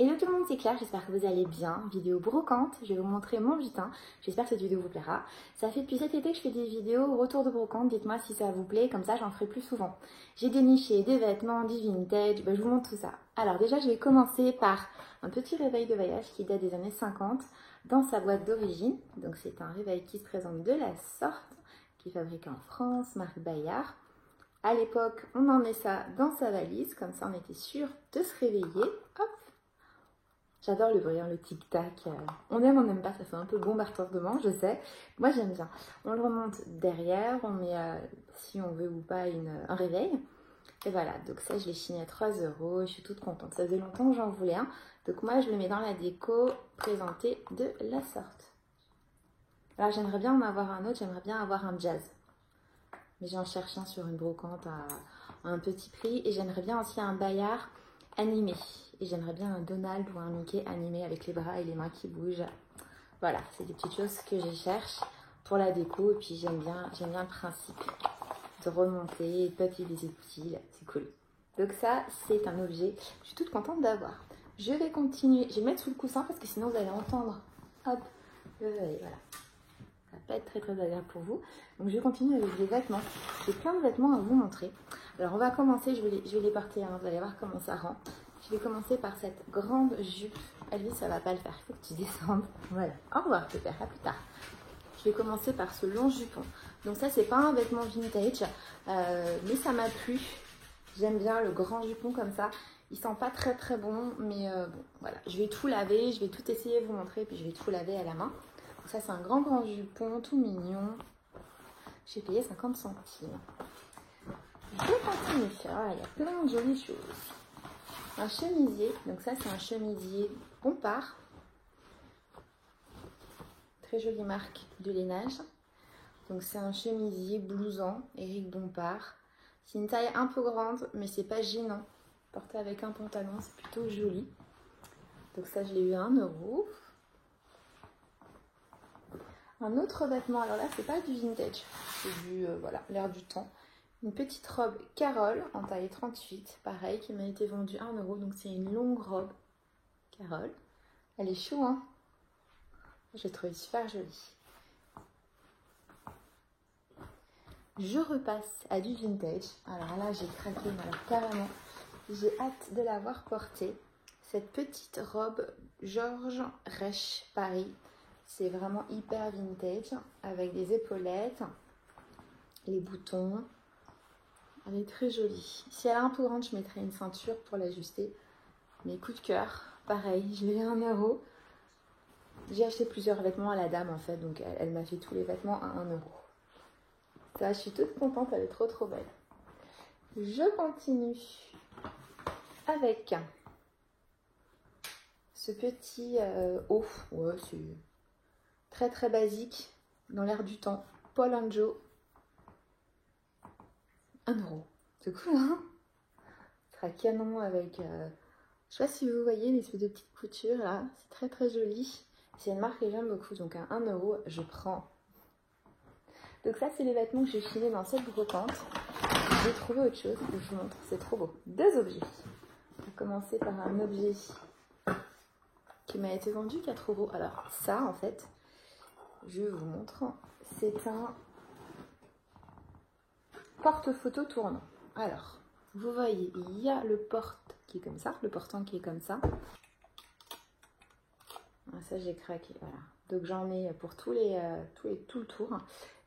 Hello tout le monde, c'est Claire, j'espère que vous allez bien. Vidéo brocante, je vais vous montrer mon butin. J'espère que cette vidéo vous plaira. Ça fait depuis cet été que je fais des vidéos retour de brocante, dites-moi si ça vous plaît, comme ça j'en ferai plus souvent. J'ai déniché des vêtements, du vintage, je vous montre tout ça. Alors déjà je vais commencer par un petit réveil de voyage qui date des années 50 dans sa boîte d'origine. Donc c'est un réveil qui se présente de la sorte, qui est fabriqué en France, marque Bayard. À l'époque, on emmenait ça dans sa valise, comme ça on était sûr de se réveiller. Hop. J'adore le bruit, hein, le tic-tac. On aime, on n'aime pas, ça fait un peu bombardement, je sais. Moi, j'aime bien. On le remonte derrière, on met, si on veut ou pas, un réveil. Et voilà, donc ça, je l'ai chiné à 3 €. Je suis toute contente. Ça faisait longtemps que j'en voulais un. Donc moi, je le mets dans la déco, présenté de la sorte. Alors, j'aimerais bien en avoir un autre. J'aimerais bien avoir un jazz. Mais j'en cherche un sur une brocante à un petit prix. Et j'aimerais bien aussi un Bayard animé. Et j'aimerais bien un Donald ou un Mickey animé avec les bras et les mains qui bougent. Voilà, c'est des petites choses que je cherche pour la déco. Et puis j'aime bien le principe de remonter, de papilliser utile, c'est cool. Donc ça, c'est un objet que je suis toute contente d'avoir. Je vais continuer, je vais mettre sous le coussin parce que sinon vous allez entendre, hop, le réveil, voilà. Ça va pas être très agréable pour vous. Donc je vais continuer avec des vêtements. J'ai plein de vêtements à vous montrer. Alors on va commencer, je vais les porter, hein, vous allez voir comment ça rend. Je vais commencer par cette grande jupe. Elvis, ça va pas le faire, il faut que tu descendes. Voilà, au revoir Pépère, à plus tard. Je vais commencer par ce long jupon. Donc ça, c'est pas un vêtement vintage, mais ça m'a plu. J'aime bien le grand jupon comme ça. Il sent pas très bon, mais bon, voilà. Je vais tout laver, je vais tout essayer de vous montrer, puis je vais tout laver à la main. Donc ça, c'est un grand jupon, tout mignon. J'ai payé 50 centimes. Je continue. Ah, il y a plein de jolies choses. Un chemisier, donc ça c'est un chemisier Bompard, très jolie marque de lainage. Donc c'est un chemisier blouson, Éric Bompard. C'est une taille un peu grande, mais c'est pas gênant. Porté avec un pantalon, c'est plutôt joli. Donc ça je l'ai eu à 1 €. Un autre vêtement, alors là c'est pas du vintage, c'est du voilà, l'air du temps. Une petite robe Carole en taille 38, pareil, qui m'a été vendue 1 €. Donc c'est une longue robe Carole. Elle est chou, hein? Je l'ai trouvée super jolie. Je repasse à du vintage. Alors là, j'ai craqué, mais alors carrément. J'ai hâte de l'avoir portée. Cette petite robe Georges Rech Paris. C'est vraiment hyper vintage, avec des épaulettes, les boutons. Elle est très jolie. Si elle est un peu grande, je mettrai une ceinture pour l'ajuster. Mais coup de cœur, pareil, je l'ai eu à 1 €. J'ai acheté plusieurs vêtements à la dame en fait, donc elle m'a fait tous les vêtements à 1 €. Ça, je suis toute contente, elle est trop belle. Je continue avec ce petit haut. Ouais, c'est très basique, dans l'air du temps. Paul & Joe. 1 €. C'est cool, hein? Ce sera canon avec... je sais pas si vous voyez l'espèce de petites coutures là. C'est très joli. C'est une marque que j'aime beaucoup. Donc à 1 €, je prends. Donc ça, c'est les vêtements que j'ai chinés dans cette brocante. J'ai trouvé autre chose. Je vous montre. C'est trop beau. 2 objets. On va commencer par un objet qui m'a été vendu 4 €. Alors ça, en fait, je vous montre. C'est un porte-photo tournant. Alors, vous voyez, il y a le porte qui est comme ça, le portant qui est comme ça. Ah, ça, j'ai craqué, voilà. Donc j'en ai pour tout le tour.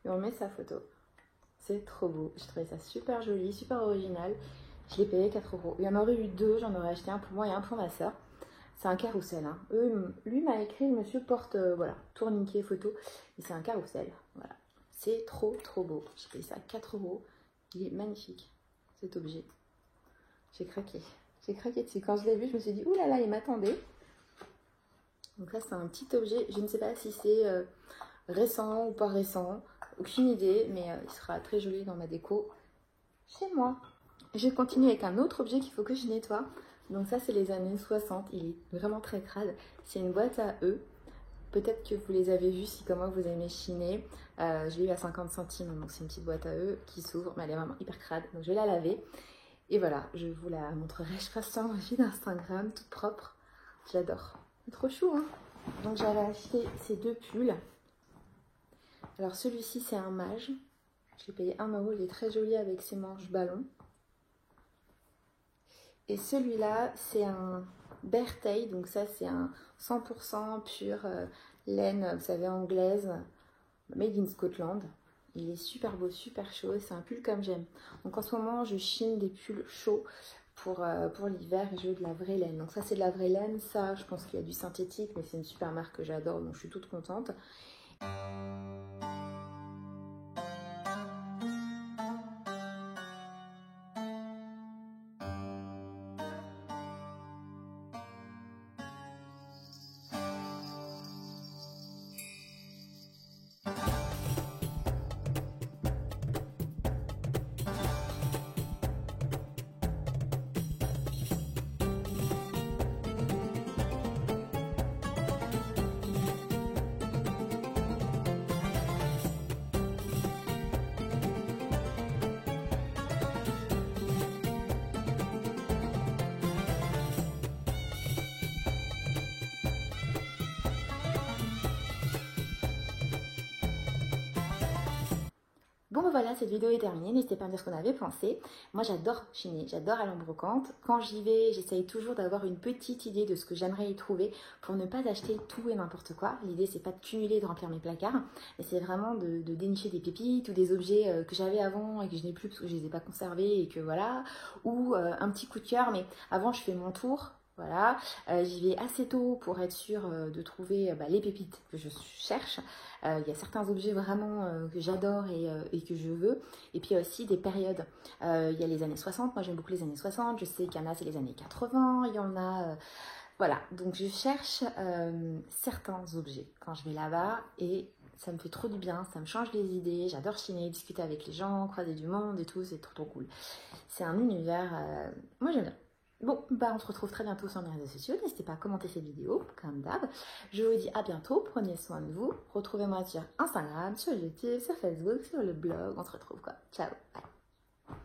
Et on met sa photo. C'est trop beau. J'ai trouvé ça super joli, super original. Je l'ai payé 4 €. Il y en aurait eu 2, j'en aurais acheté un pour moi et un pour ma soeur. C'est un carrousel. Hein. Lui m'a écrit, monsieur porte, voilà, tourniquet photo. Et c'est un carrousel. Voilà. C'est trop beau. J'ai payé ça 4 €. Il est magnifique, cet objet. J'ai craqué. J'ai craqué dessus. Quand je l'ai vu, je me suis dit, ouh là là, il m'attendait. Donc là, c'est un petit objet. Je ne sais pas si c'est récent ou pas récent. Aucune idée, mais il sera très joli dans ma déco chez moi. Je vais continuer avec un autre objet qu'il faut que je nettoie. Donc ça, c'est les années 60. Il est vraiment très crade. C'est une boîte à œufs. Peut-être que vous les avez vus si comme moi vous aimez chiner. Je l'ai eu à 50 centimes, donc c'est une petite boîte à œufs qui s'ouvre, mais elle est vraiment hyper crade. Donc je vais la laver. Et voilà, je vous la montrerai, je pense, sur mon feed Instagram, toute propre. j'adore. C'est trop chou, hein. Donc j'avais acheté ces 2 pulls. Alors celui-ci c'est un mage. Je l'ai payé 1 €, il est très joli avec ses manches ballon. Et celui-là c'est un bear tail, donc ça c'est un 100% pur laine, vous savez, anglaise, made in Scotland. Il est super beau, super chaud, c'est un pull comme j'aime. Donc en ce moment je chine des pulls chauds pour l'hiver et je veux de la vraie laine. Donc ça c'est de la vraie laine, ça je pense qu'il y a du synthétique, mais c'est une super marque que j'adore, donc je suis toute contente. Bon ben voilà, cette vidéo est terminée, n'hésitez pas à me dire ce qu'on avait pensé. Moi j'adore chiner, j'adore aller en brocante. Quand j'y vais, j'essaye toujours d'avoir une petite idée de ce que j'aimerais y trouver pour ne pas acheter tout et n'importe quoi. L'idée c'est pas de cumuler, de remplir mes placards, mais c'est vraiment de dénicher des pépites ou des objets que j'avais avant et que je n'ai plus parce que je les ai pas conservés et que voilà. Ou un petit coup de cœur, mais avant je fais mon tour. Voilà, j'y vais assez tôt pour être sûre de trouver les pépites que je cherche. Il y a certains objets vraiment que j'adore et que je veux. Et puis il y a aussi des périodes. Il y a les années 60, moi j'aime beaucoup les années 60. Je sais qu'il y en a, c'est les années 80. Il y en a... voilà, donc je cherche certains objets quand je vais là-bas et ça me fait trop du bien, ça me change les idées. J'adore chiner, discuter avec les gens, croiser du monde et tout, c'est trop cool. C'est un univers... moi j'aime bien. Bon, bah on se retrouve très bientôt sur mes réseaux sociaux. N'hésitez pas à commenter cette vidéo, comme d'hab. Je vous dis à bientôt, prenez soin de vous. Retrouvez-moi sur Instagram, sur YouTube, sur Facebook, sur le blog. On se retrouve quoi. Ciao, bye.